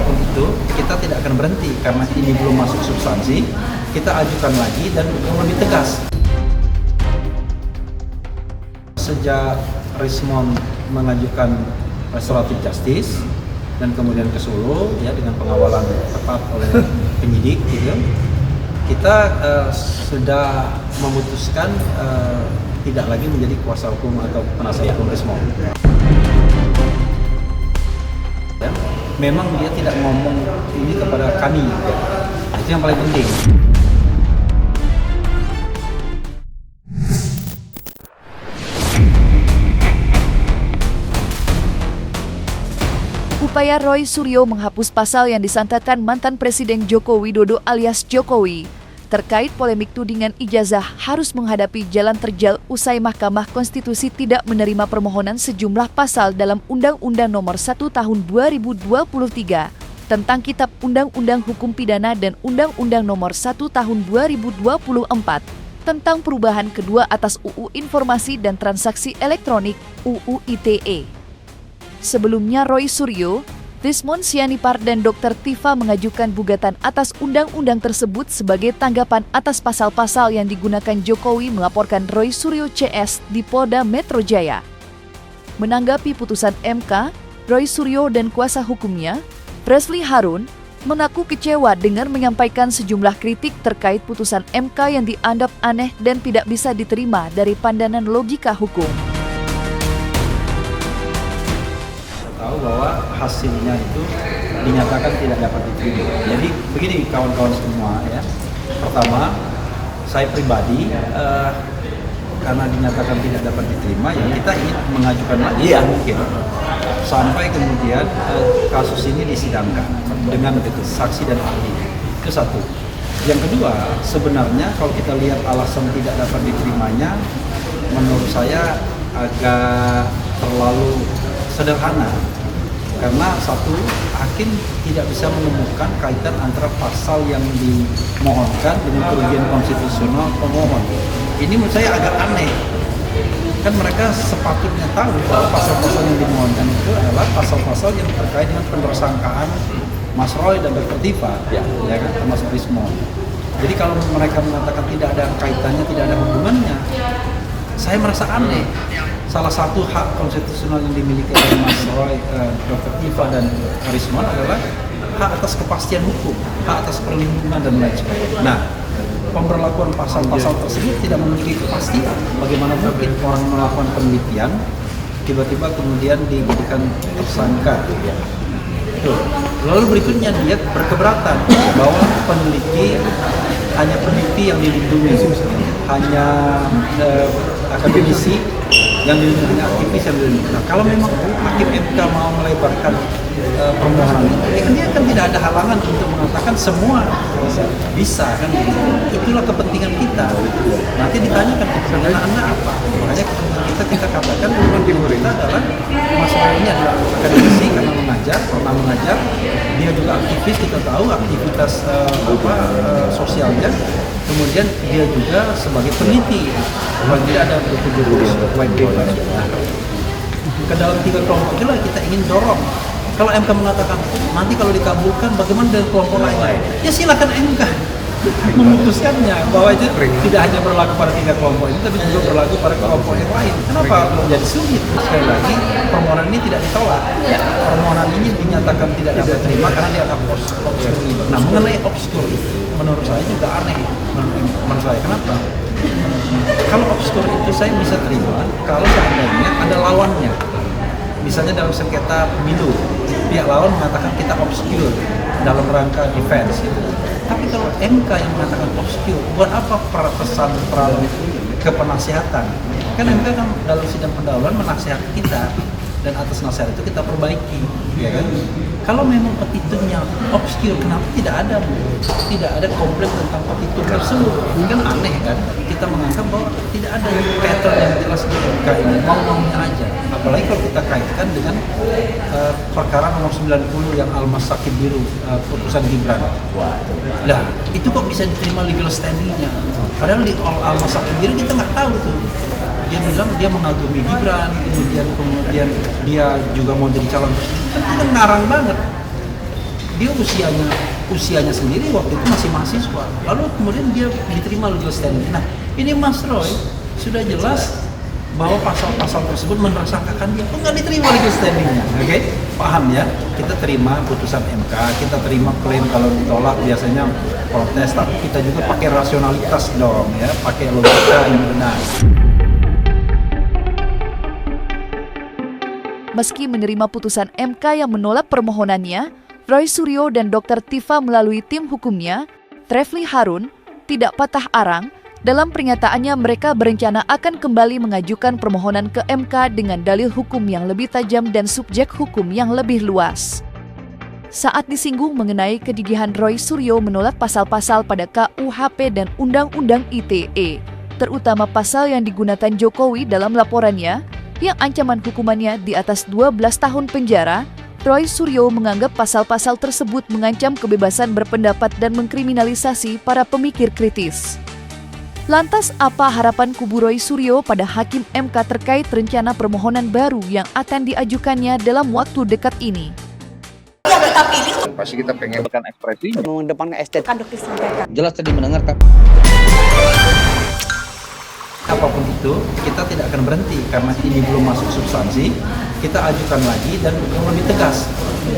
apapun itu, kita tidak akan berhenti karena ini belum masuk substansi. Kita ajukan lagi dan yang lebih tegas. Sejak Rismon mengajukan restoratif justice dan kemudian ke Solo ya dengan pengawalan tepat oleh penyidik gitu, kita sudah memutuskan tidak lagi menjadi kuasa hukum atau penasihat hukum Rismon. Ya, memang dia tidak ngomong ini kepada kami, ya. Itu yang paling penting. Upaya Roy Suryo menghapus pasal yang disantetkan mantan Presiden Joko Widodo alias Jokowi terkait polemik tudingan ijazah harus menghadapi jalan terjal usai Mahkamah Konstitusi tidak menerima permohonan sejumlah pasal dalam Undang-Undang Nomor 1 Tahun 2023 tentang Kitab Undang-Undang Hukum Pidana dan Undang-Undang Nomor 1 Tahun 2024 tentang perubahan kedua atas UU Informasi dan Transaksi Elektronik UU ITE. Sebelumnya Roy Suryo, Rismon Sianipar dan Dr. Tifa mengajukan gugatan atas undang-undang tersebut sebagai tanggapan atas pasal-pasal yang digunakan Jokowi melaporkan Roy Suryo CS di Polda Metro Jaya. Menanggapi putusan MK, Roy Suryo dan kuasa hukumnya, Presli Harun, mengaku kecewa dengan menyampaikan sejumlah kritik terkait putusan MK yang dianggap aneh dan tidak bisa diterima dari pandangan logika hukum. Tahu bahwa hasilnya itu dinyatakan tidak dapat diterima. Jadi begini kawan-kawan semua ya. Pertama, saya pribadi karena dinyatakan tidak dapat diterima, ya kita ingin mengajukan lagi ya mungkin sampai kemudian kasus ini disidangkan dengan saksi dan ahli. Itu satu. Yang kedua, sebenarnya kalau kita lihat alasan tidak dapat diterimanya, menurut saya agak terlalu sederhana. Karena satu, hakim tidak bisa menemukan kaitan antara pasal yang dimohonkan dengan kerugian konstitusional pemohon. Ini menurut saya agak aneh. Kan mereka sepatutnya tahu bahwa pasal-pasal yang dimohonkan itu adalah pasal-pasal yang terkait dengan penersangkaan Mas Roy dan Dr. Tifa, ya kan, termasuk Rismon. Jadi kalau mereka mengatakan tidak ada kaitannya, tidak ada hubungannya, saya merasa aneh. Salah satu hak konstitusional yang dimiliki oleh Mas Roy, Dr. Tifa dan Rismon adalah hak atas kepastian hukum, hak atas perlindungan dan lain sebagainya. Nah, pemberlakuan pasal-pasal tersebut tidak memiliki kepastian. Bagaimana mungkin orang melakukan penelitian tiba-tiba kemudian dijadikan tersangka? Lalu berikutnya dia berkeberatan bahwa peneliti hanya peneliti yang dilindungi, hanya akademisi yang dilindungi, aktivis yang dilindungi. Nah, kalau memang hakim MK mau melebarkan permohonan ini, kan dia kan tidak ada halangan untuk mengatakan semua bisa kan? Itulah kepentingan kita. Nanti ditanyakan kepentingan Anda apa? Makanya kepentingan kita katakan kepentingan kita adalah masalah ini adalah akademisi karena pernah mengajar, dia juga aktivis, kita tahu aktivitas sosialnya. Kemudian dia juga sebagai peneliti, kalau tidak ada bertujuh white paper. Nah, ke dalam 3 kelompok itulah kita ingin dorong. Kalau MK mengatakan nanti kalau dikabulkan bagaimana dengan kelompok lain? Ya silakan MK memutuskannya bahwa itu tidak hanya berlaku pada 3 kelompok ini, tapi juga berlaku pada kelompok yang lain. Kenapa menjadi sulit? Sekali lagi, permohonan ini tidak ditolak. Permohonan ini dinyatakan tidak dapat diterima karena dianggap obskur. Nah, mengenai obskur itu, menurut saya juga aneh. Menurut saya, kenapa? Kalau obskur itu saya bisa terima kalau seandainya ada lawannya. Misalnya dalam sengketa pemilu, pihak lawan mengatakan kita obscure dalam rangka defense gitu. Tapi kalau MK yang mengatakan obscure, buat apa pesan kepenasihatan? Kan MK kan dalam sidang pendahuluan menasihati kita, dan atas nasihat itu kita perbaiki, ya kan? Kalau memang petitumnya obscure, kenapa tidak ada komplain tentang petitum tersebut? Kan aneh kan? Kita menganggap bahwa tidak ada pattern yang jelas di MK ini, mau-maunya aja. Apalagi kalau kita kaitkan dengan perkara nomor 90 yang Almas Sakit Biru, putusan Gibran. Nah, itu kok bisa diterima legal standing-nya? Padahal di Almas Sakit Biru kita nggak tahu tuh. Dia bilang dia mengagumi Gibran, kemudian dia juga mau jadi calon presiden. Kan ngarang banget. dia usianya sendiri waktu itu masih mahasiswa, lalu kemudian dia diterima legal standing. Nah, ini Mas Roy sudah jelas bahwa pasal-pasal tersebut menersangkakan dia, nggak diterima legal standingnya. Oke, paham ya? Kita terima putusan MK, kita terima klaim, kalau ditolak biasanya protes, tapi kita juga pakai rasionalitas dong ya, pakai logika yang benar. Meski menerima putusan MK yang menolak permohonannya, Roy Suryo dan Dr. Tifa melalui tim hukumnya, Trefli Harun, tidak patah arang. Dalam pernyataannya, mereka berencana akan kembali mengajukan permohonan ke MK dengan dalil hukum yang lebih tajam dan subjek hukum yang lebih luas. Saat disinggung mengenai kegigihan Roy Suryo menolak pasal-pasal pada KUHP dan Undang-Undang ITE, terutama pasal yang digunakan Jokowi dalam laporannya, yang ancaman hukumannya di atas 12 tahun penjara, Roy Suryo menganggap pasal-pasal tersebut mengancam kebebasan berpendapat dan mengkriminalisasi para pemikir kritis. Lantas apa harapan kubu Roy Suryo pada Hakim MK terkait rencana permohonan baru yang akan diajukannya dalam waktu dekat ini? Pasti kita pengen ekspresi mengedepankan estetika. jelas tadi mendengar Apapun itu, kita tidak akan berhenti karena ini belum masuk substansi. Kita ajukan lagi dan yang lebih tegas.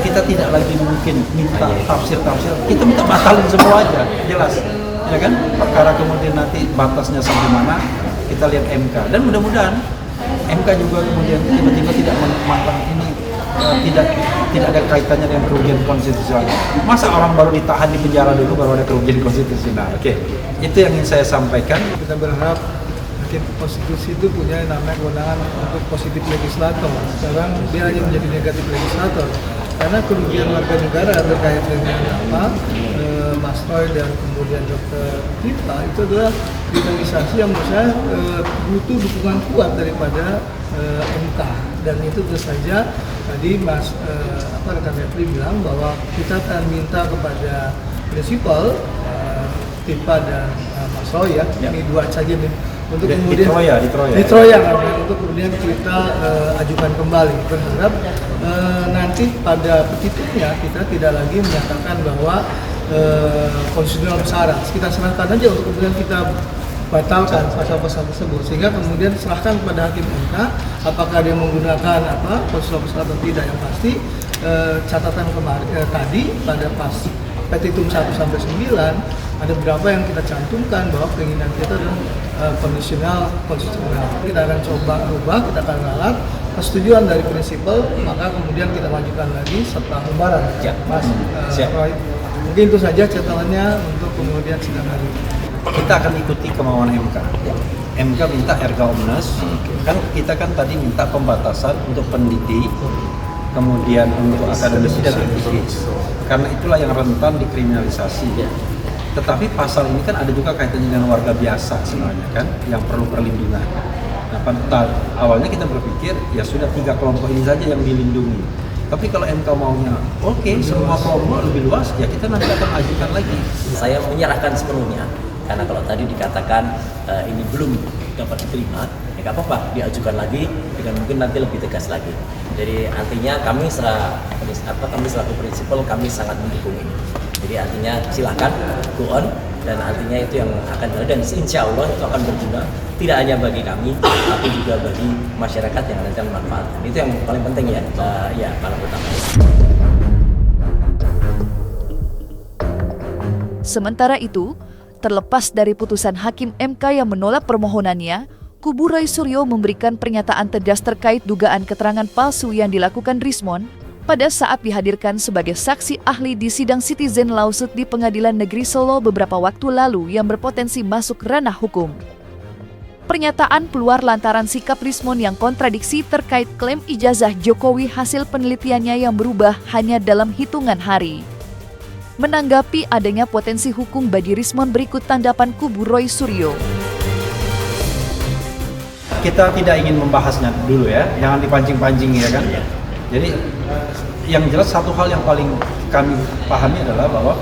Kita tidak lagi mungkin minta tafsir-tafsir, kita minta batalin semua aja, jelas. Ya kan? Perkara kemudian nanti batasnya sampai mana, kita lihat MK. Dan mudah-mudahan MK juga kemudian tiba-tiba tidak memandang ini tidak ada kaitannya dengan kerugian konstitusional. Masa orang baru ditahan di penjara dulu baru ada kerugian konstitusional? Oke, itu yang ingin saya sampaikan. Kita berharap Hakim Konstitusi itu punya namanya kewenangan untuk positif legislator. Sekarang dia hanya menjadi negatif legislator. Karena kerugian warga negara terkait dengan Mas Roy dan kemudian Dr. Tifa itu adalah kriminalisasi yang menurut saya butuh dukungan kuat daripada MK. Dan itu tentu saja tadi rekan Refli bilang bahwa kita akan minta kepada prinsipal Tifa dan Mas Roy ya, ini dua saja nih, untuk kemudian di Troya untuk kemudian kita ajukan kembali. Berharap nanti pada petitumnya kita tidak lagi menyatakan bahwa konstitusional bersyarat. Kita serahkan aja untuk kemudian kita batalkan pasal-pasal tersebut, sehingga kemudian serahkan kepada Hakim MK apakah dia menggunakan konstitusional bersyarat atau tidak. Yang pasti catatan kemarin tadi pada pas petitum 1 sampai 9 ada beberapa yang kita cantumkan bahwa keinginan kita adalah konstitusional. Kita akan coba rubah, kita akan ralat persetujuan dari prinsipal, maka kemudian kita majukan lagi setelah lebaran. Ya. Mas Roy. Mungkin itu saja catatannya untuk kemudian sidang hari ini. Kita akan ikuti kemauan MK. MK minta erga omnes, kan kita kan tadi minta pembatasan untuk pendidik, kemudian untuk akademisi dan aktivis. Karena itulah yang rentan dikriminalisasi. Tetapi pasal ini kan ada juga kaitannya dengan warga biasa sebenarnya kan, yang perlu perlindungan. Nah, pada awalnya kita berpikir ya sudah 3 kelompok ini saja yang dilindungi. Tapi kalau MK maunya oke, semua kelompok lebih luas, ya kita nanti akan ajukan lagi. Saya menyerahkan sepenuhnya, karena kalau tadi dikatakan ini belum dapat diterima, ya nggak apa-apa, diajukan lagi dengan mungkin nanti lebih tegas lagi. Jadi artinya kami selaku prinsipal kami sangat mendukung ini. Jadi artinya silakan go on, dan artinya itu yang akan berjalan, dan insya Allah itu akan berguna tidak hanya bagi kami tapi juga bagi masyarakat yang nanti manfaatkan. Itu yang paling penting ya, paling utama. Sementara itu, terlepas dari putusan Hakim MK yang menolak permohonannya, kubu Roy Suryo memberikan pernyataan tegas terkait dugaan keterangan palsu yang dilakukan Rismon pada saat dihadirkan sebagai saksi ahli di sidang citizen lawsuit di Pengadilan Negeri Solo beberapa waktu lalu yang berpotensi masuk ranah hukum. Pernyataan keluar lantaran sikap Rismon yang kontradiksi terkait klaim ijazah Jokowi hasil penelitiannya yang berubah hanya dalam hitungan hari. Menanggapi adanya potensi hukum bagi Rismon, berikut tanggapan kubu Roy Suryo. Kita tidak ingin membahasnya dulu ya, jangan dipancing-pancing ya kan. Jadi yang jelas satu hal yang paling kami pahami adalah bahwa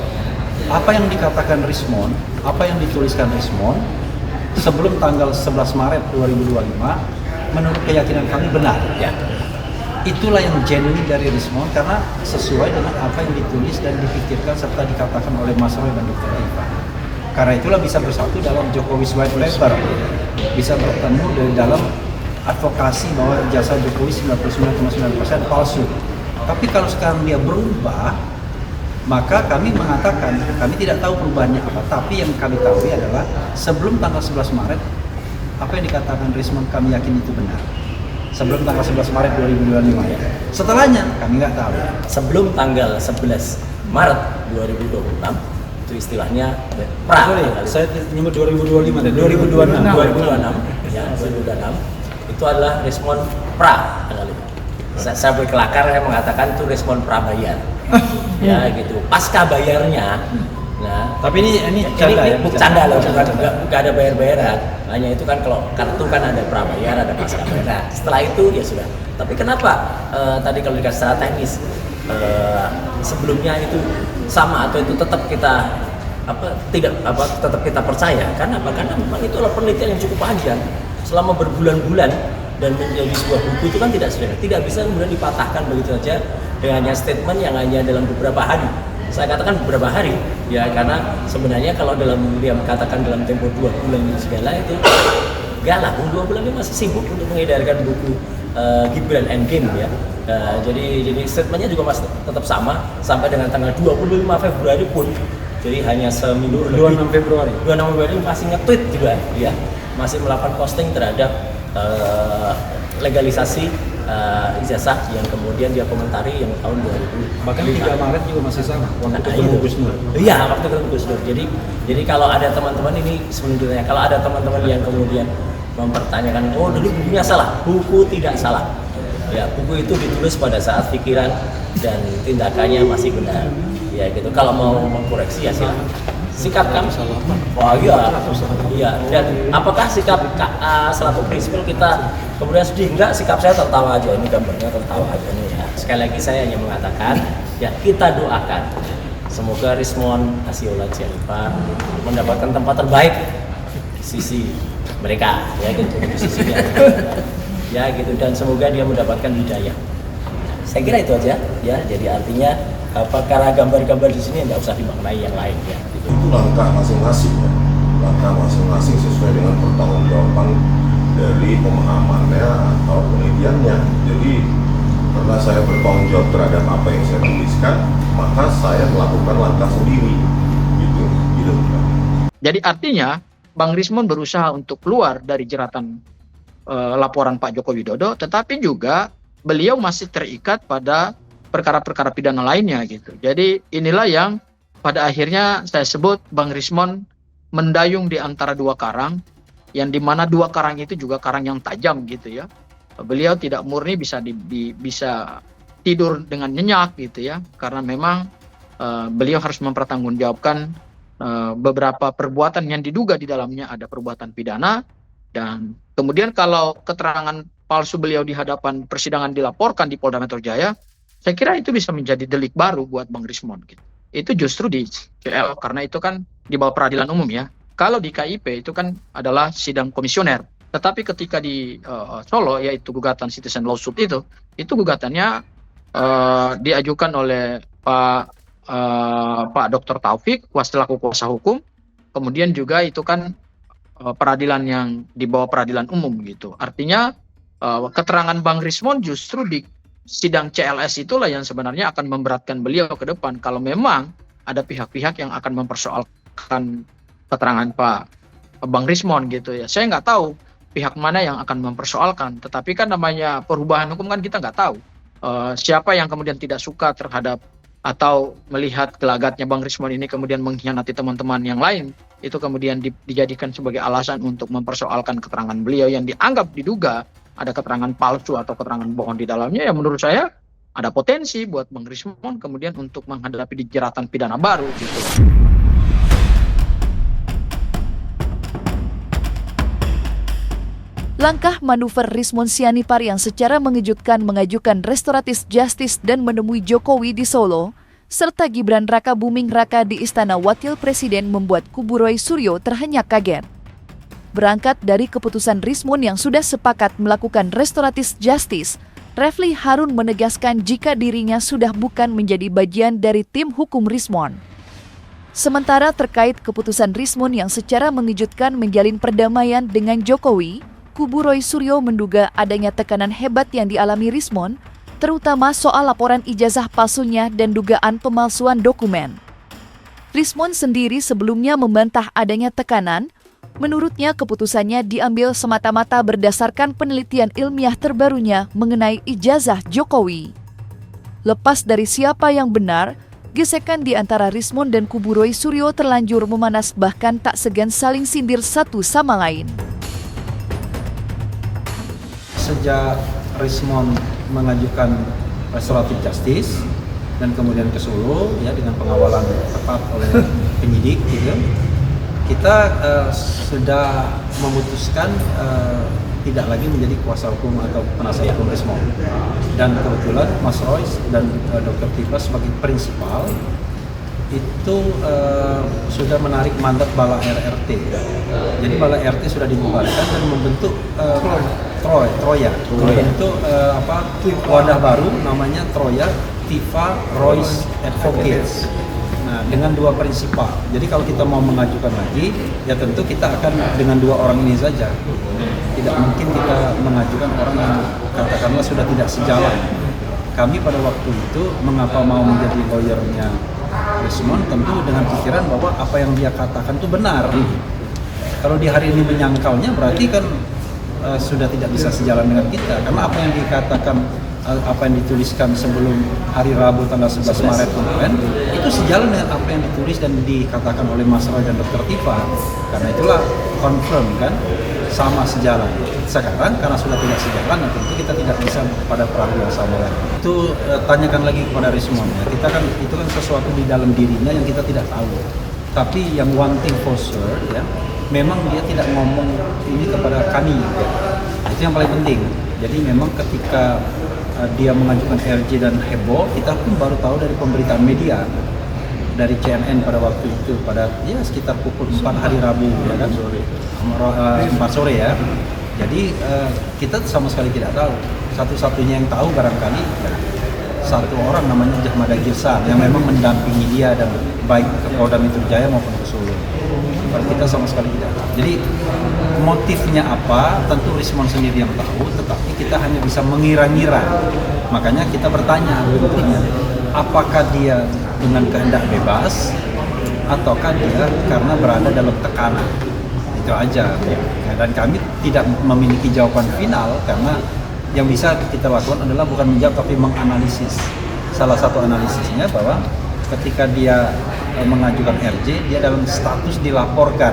apa yang dikatakan Rismon, apa yang dituliskan Rismon sebelum tanggal 11 Maret 2025 menurut keyakinan kami benar. Ya. itulah yang genuine dari Rismon karena sesuai dengan apa yang ditulis dan dipikirkan serta dikatakan oleh Mas Roy dan Dr. Ivan. Karena itulah bisa bersatu dalam Jokowi's White Paper, bisa bertemu dari dalam advokasi bahwa ijazah Jokowi 99,9% palsu. Tapi kalau sekarang dia berubah, maka kami mengatakan kami tidak tahu perubahannya apa. Tapi yang kami tahu adalah sebelum tanggal 11 Maret, apa yang dikatakan Rismon kami yakin itu benar. Sebelum tanggal 11 Maret 2025 ya. Setelahnya kami nggak tahu. Sebelum tanggal 11 Maret 2026 itu istilahnya pra. Saya nyebut 2025 dan 2026 ya 2026 itu adalah respon pra tanggal itu. Saya berkelakar, saya mengatakan itu respon pra bayar. Ya gitu. Pasca bayarnya. Nah, tapi ini canda ya. Canda loh, nggak ada bayar-bayaran. Hanya itu kan kalau kartu kan ada pra bayar, ada pasca bayar. Nah, setelah itu ya sudah. Tapi kenapa tadi kalau dikasih secara teknis sebelumnya itu sama atau itu tetap kita tetap kita percaya? Karena apa? Karena memang itu adalah penelitian yang cukup panjang selama berbulan-bulan dan menjadi sebuah buku itu kan tidak bisa kemudian dipatahkan begitu saja dengan hanya statement yang hanya dalam beberapa hari. Saya katakan beberapa hari ya karena sebenarnya kalau dia katakan dalam tempo 2 bulan segala itu enggak lah, 2 bulan ini masih sibuk untuk mengedarkan buku Gibran Endgame ya. Jadi statementnya juga masih tetap sama sampai dengan tanggal 25 Februari pun. Jadi hanya seminggu 26 Februari masih nge-tweet juga dia. Masih melakukan posting terhadap legalisasi ijazah yang kemudian dia komentari yang tahun 2000. Bahkan 3 Maret juga masih sama waktu ketemu Gus Nur. Iya, waktu ketemu Gus Nur. Jadi kalau ada teman-teman ini sebenarnya kalau ada teman-teman yang kemudian mempertanyakan, oh dulu bukunya salah, buku tidak salah. Ya, buku itu ditulis pada saat pikiran dan tindakannya masih benar. Ya gitu. Kalau mau mengkoreksi ya silakan. Sikap kami salah. Oh iya. Dan apakah sikap selaku prinsipal kita kemudian sedih? Enggak, sikap saya tertawa aja. Ini gambarnya tertawa aja nih ya. Sekali lagi saya hanya mengatakan ya kita doakan semoga Rismon Asiola Cialipa mendapatkan tempat terbaik di sisi mereka ya gitu di sisinya. Ya gitu, dan semoga dia mendapatkan hidayah. Saya kira itu aja ya. Jadi artinya karena gambar-gambar di sini nggak usah dimaknai yang lain ya. Itu langkah masing-masing ya, langkah masing-masing sesuai dengan pertanggungjawaban dari pemahamannya atau penelitiannya. Jadi karena saya bertanggung jawab terhadap apa yang saya tuliskan, maka saya melakukan langkah sendiri gitu. Jadi artinya Bang Rismon berusaha untuk keluar dari jeratan laporan Pak Joko Widodo, tetapi juga beliau masih terikat pada perkara-perkara pidana lainnya gitu. Jadi inilah yang pada akhirnya saya sebut Bang Rismon mendayung di antara 2 karang, yang dimana 2 karang itu juga karang yang tajam gitu ya. Beliau tidak murni bisa tidur dengan nyenyak gitu ya, karena memang beliau harus mempertanggungjawabkan beberapa perbuatan yang diduga di dalamnya ada perbuatan pidana, dan kemudian kalau keterangan palsu beliau di hadapan persidangan dilaporkan di Polda Metro Jaya, saya kira itu bisa menjadi delik baru buat Bang Rismon gitu. Itu justru di CL karena itu kan di bawah peradilan umum ya. Kalau di KIP itu kan adalah sidang komisioner. Tetapi ketika di Solo yaitu gugatan citizen lawsuit itu gugatannya diajukan oleh Pak Dr. Taufik selaku kuasa hukum. Kemudian juga itu kan peradilan yang di bawah peradilan umum gitu. Artinya keterangan Bang Rismon justru di sidang CLS itulah yang sebenarnya akan memberatkan beliau ke depan kalau memang ada pihak-pihak yang akan mempersoalkan keterangan Pak Bang Rismon gitu ya. Saya nggak tahu pihak mana yang akan mempersoalkan, tetapi kan namanya perubahan hukum kan kita nggak tahu siapa yang kemudian tidak suka terhadap atau melihat gelagatnya Bang Rismon ini kemudian mengkhianati teman-teman yang lain, itu kemudian dijadikan sebagai alasan untuk mempersoalkan keterangan beliau yang diduga ada keterangan palsu atau keterangan bohong di dalamnya. Ya menurut saya ada potensi buat Bang Rismon kemudian untuk menghadapi jeratan pidana baru gitu. Langkah manuver Rismon Sianipar yang secara mengejutkan mengajukan restoratif justice dan menemui Jokowi di Solo, serta Gibran Raka Buming Raka di Istana Wakil Presiden membuat kubu Roy Suryo terhenyak kaget. Berangkat dari keputusan Rismon yang sudah sepakat melakukan restoratif justice, Refli Harun menegaskan jika dirinya sudah bukan menjadi bagian dari tim hukum Rismon. Sementara terkait keputusan Rismon yang secara mengejutkan menjalin perdamaian dengan Jokowi, kubu Roy Suryo menduga adanya tekanan hebat yang dialami Rismon, terutama soal laporan ijazah palsunya dan dugaan pemalsuan dokumen. Rismon sendiri sebelumnya membantah adanya tekanan. Menurutnya keputusannya diambil semata-mata berdasarkan penelitian ilmiah terbarunya mengenai ijazah Jokowi. Lepas dari siapa yang benar, gesekan di antara Rismon dan kubu Roy Suryo terlanjur memanas bahkan tak segan saling sindir satu sama lain. Sejak Rismon mengajukan restoratif justice dan kemudian ke Solo ya dengan pengawalan tepat oleh penyidik gitu, kita sudah memutuskan tidak lagi menjadi kuasa hukum atau penasihat hukum Rismon. Dan kebetulan Mas Roy dan Dr. Tifa sebagai prinsipal itu sudah menarik mandat Bala RRT. Jadi Bala RT sudah dibubarkan dan membentuk Troya. Membentuk wadah baru namanya Troya Tifa Royce Advocates. Nah, dengan dua prinsipal. Jadi kalau kita mau mengajukan lagi, ya tentu kita akan dengan dua orang ini saja. Tidak mungkin kita mengajukan orang yang katakanlah sudah tidak sejalan. Kami pada waktu itu mengapa mau menjadi lawyernya Rismon, tentu dengan pikiran bahwa apa yang dia katakan itu benar. Kalau di hari ini menyangkalnya berarti kan sudah tidak bisa sejalan dengan kita. Karena apa yang dikatakan, apa yang dituliskan sebelum hari Rabu tanggal 11 Maret kemarin itu sejalan dengan apa yang ditulis dan dikatakan oleh Mas Roy dan Dr. Tifa. Karena itulah confirm kan sama sejalan. Sekarang karena sudah tidak sejalan, tentu kita tidak bisa pada perahu yang sama lagi. Itu tanyakan lagi kepada Rismon ya. Kita kan itu kan sesuatu di dalam dirinya yang kita tidak tahu. Tapi yang one thing for sure ya, memang dia tidak ngomong ini kepada kami ya. Itu yang paling penting. Jadi memang ketika dia mengajukan RJ dan heboh, kita pun baru tahu dari pemberitaan media dari CNN pada waktu itu pada ya sekitar pukul 4 hari Rabu ya kan 4 sore ya. Jadi kita sama sekali tidak tahu. Satu-satunya yang tahu barangkali ya, satu orang namanya Jahmada Girsan yang memang mendampingi dia dan baik ke Polda Metro Jaya maupun ke Solo. Kita sama sekali tidak tahu. Jadi motifnya apa tentu Rismon sendiri yang tahu, tetapi kita hanya bisa mengira-ngira. Makanya kita bertanya bentuknya, apakah dia dengan kehendak bebas ataukah dia karena berada dalam tekanan. Itu aja. Dan kami tidak memiliki jawaban final karena yang bisa kita lakukan adalah bukan menjawab tapi menganalisis. Salah satu analisisnya bahwa ketika dia mengajukan RJ, dia dalam status dilaporkan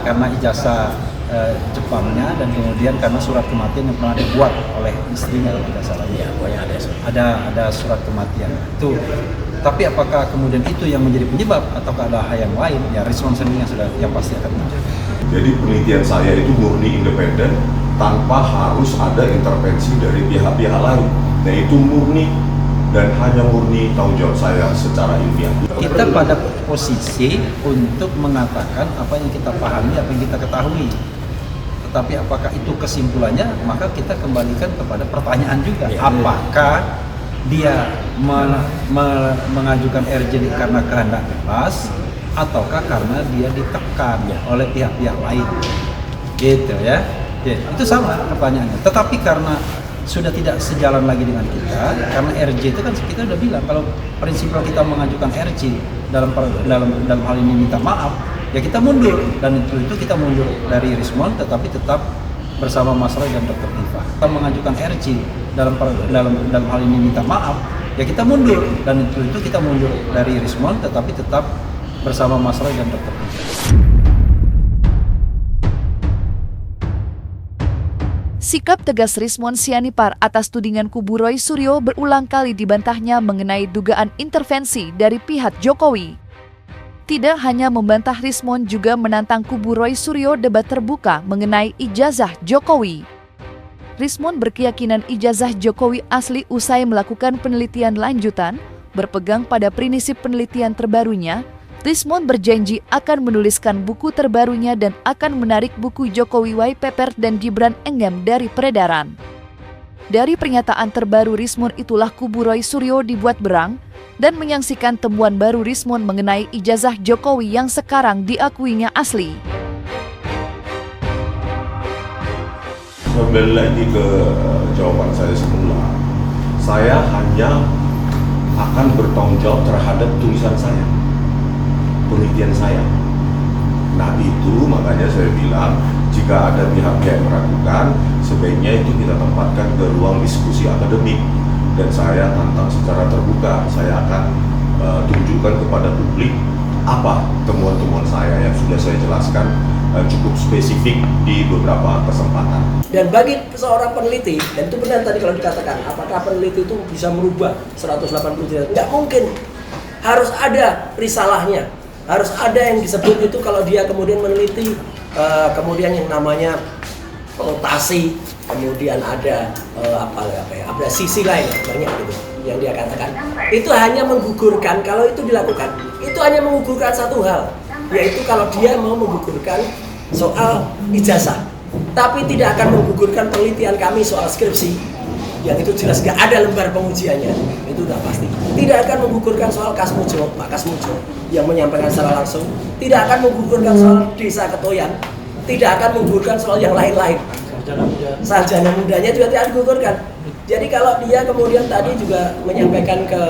karena ijazah Jepangnya dan kemudian karena surat kematian yang pernah dibuat oleh istrinya kalau tidak salah. Iya, ada surat kematian. Itu. Tapi apakah kemudian itu yang menjadi penyebab ataukah ada hal yang lain? Ya Rismon sendiri yang pasti akan tahu. Jadi penelitian saya itu murni independen tanpa harus ada intervensi dari pihak-pihak lain. Nah itu murni dan hanya murni tanggung jawab saya secara ilmiah. Kita pada posisi untuk mengatakan apa yang kita pahami, apa yang kita ketahui. Tetapi apakah itu kesimpulannya, maka kita kembalikan kepada pertanyaan juga. Apakah dia mengajukan RJ karena kehendak bebas, ataukah karena dia ditekan oleh pihak-pihak lain? Gitu ya. Itu sama pertanyaannya. Tetapi karena sudah tidak sejalan lagi dengan kita, karena RJ itu kan kita udah bilang kalau prinsipal kita mengajukan RJ dalam hal ini minta maaf, ya kita mundur dan itu kita mundur dari Rismon tetapi tetap bersama Mas Roy dan Dr. Tifa. Kita mengajukan RJ dalam hal ini minta maaf, ya kita mundur dan itu kita mundur dari Rismon tetapi tetap bersama Mas Roy dan Dr. Tifa. Sikap tegas Rismon Sianipar atas tudingan kubu Roy Suryo berulang kali dibantahnya mengenai dugaan intervensi dari pihak Jokowi. Tidak hanya membantah, Rismon juga menantang kubu Roy Suryo debat terbuka mengenai ijazah Jokowi. Rismon berkeyakinan ijazah Jokowi asli usai melakukan penelitian lanjutan, berpegang pada prinsip penelitian terbarunya. Rismon berjanji akan menuliskan buku terbarunya dan akan menarik buku Jokowi White Paper dan Gibran Engem dari peredaran. Dari pernyataan terbaru Rismon itulah kubu Roy Suryo dibuat berang dan menyaksikan temuan baru Rismon mengenai ijazah Jokowi yang sekarang diakuinya asli. Kembali lagi ke jawaban saya semula, saya hanya akan bertanggung jawab terhadap tulisan saya, penelitian saya. Nah itu makanya saya bilang, jika ada pihak-pihak yang meragukan, sebaiknya itu kita tempatkan ke ruang diskusi akademik. Dan saya tantang secara terbuka, saya akan tunjukkan kepada publik apa temuan-temuan saya yang sudah saya jelaskan cukup spesifik di beberapa kesempatan. Dan bagi seorang peneliti, dan itu benar tadi kalau dikatakan, apakah peneliti itu bisa merubah 180 derajat? Nggak mungkin. Harus ada risalahnya. Harus ada yang disebut itu kalau dia kemudian meneliti, kemudian yang namanya rotasi, kemudian ada ada sisi lain banyak gitu yang dia katakan. Itu hanya menggugurkan, kalau itu dilakukan, itu hanya menggugurkan satu hal, yaitu kalau dia mau menggugurkan soal ijazah, tapi tidak akan menggugurkan penelitian kami soal skripsi, yang itu jelas gak ada lembar pengujiannya, itu udah pasti. Tidak akan menggugurkan soal Kasmujo, Pak Kasmujo yang menyampaikan secara langsung, tidak akan menggugurkan soal Desa Ketoyan, tidak akan menggugurkan soal yang lain-lain. Sarjana mudanya juga tidak digugurkan. Jadi kalau dia kemudian tadi juga menyampaikan ke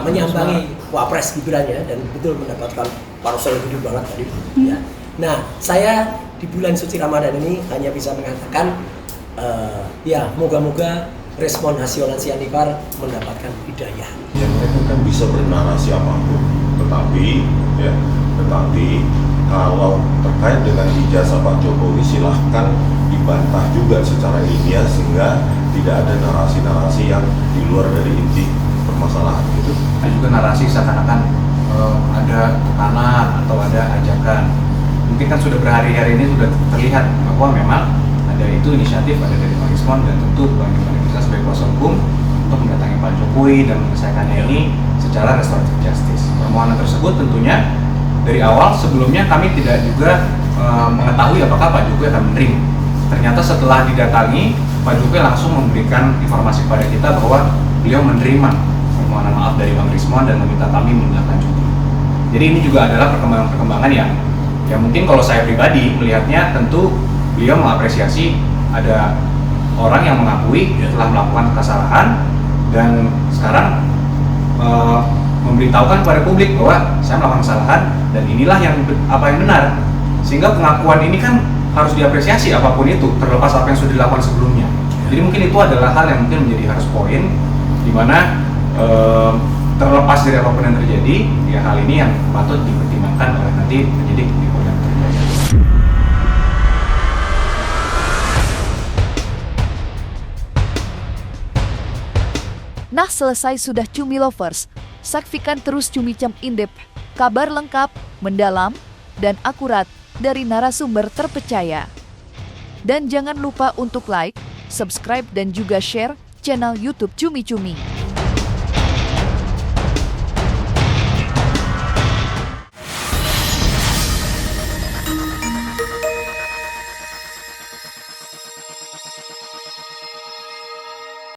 menyambangi Wapres Gibran ya, dan betul mendapatkan parcel gede banget tadi. Ya. Nah, saya di bulan suci Ramadan ini hanya bisa mengatakan ya moga-moga respon hasil Sianipar mendapatkan hidayah. Ya mereka kan bisa bernarasi apapun, tetapi kalau terkait dengan ijazah Pak Jokowi silahkan dibantah juga secara ilmiah sehingga tidak ada narasi-narasi yang di luar dari inti permasalahan itu. Ada juga narasi seakan-akan ada tekanan atau ada ajakan. Mungkin kan sudah berhari-hari ini sudah terlihat bahwa memang ada itu inisiatif, ada dari Bang Rismon, dan tentu bagaimana kita sebagai kuasa hukum untuk mendatangi Pak Jokowi dan menyelesaikannya ini secara restoratif justice. Permohonan tersebut tentunya dari awal sebelumnya kami tidak juga mengetahui apakah Pak Jokowi akan menerima. Ternyata setelah didatangi, Pak Jokowi langsung memberikan informasi kepada kita bahwa beliau menerima permohonan maaf dari Bang Rismon dan meminta kami menindaklanjuti. Jadi ini juga adalah perkembangan-perkembangan yang mungkin kalau saya pribadi melihatnya tentu beliau mengapresiasi ada orang yang mengakui telah melakukan kesalahan dan sekarang memberitahukan kepada publik bahwa saya melakukan kesalahan dan inilah yang benar, sehingga pengakuan ini kan harus diapresiasi apapun itu, terlepas apa yang sudah dilakukan sebelumnya. Jadi mungkin itu adalah hal yang mungkin menjadi harus poin di mana terlepas dari apapun yang terjadi, ya hal ini yang patut dipertimbangkan oleh nanti penyidik di Polda Metro Jaya. Nah, selesai sudah Cumi Lovers. Saksikan terus Cumi Cam Indep, kabar lengkap, mendalam, dan akurat dari narasumber terpercaya. Dan jangan lupa untuk like, subscribe, dan juga share channel YouTube Cumi Cumi.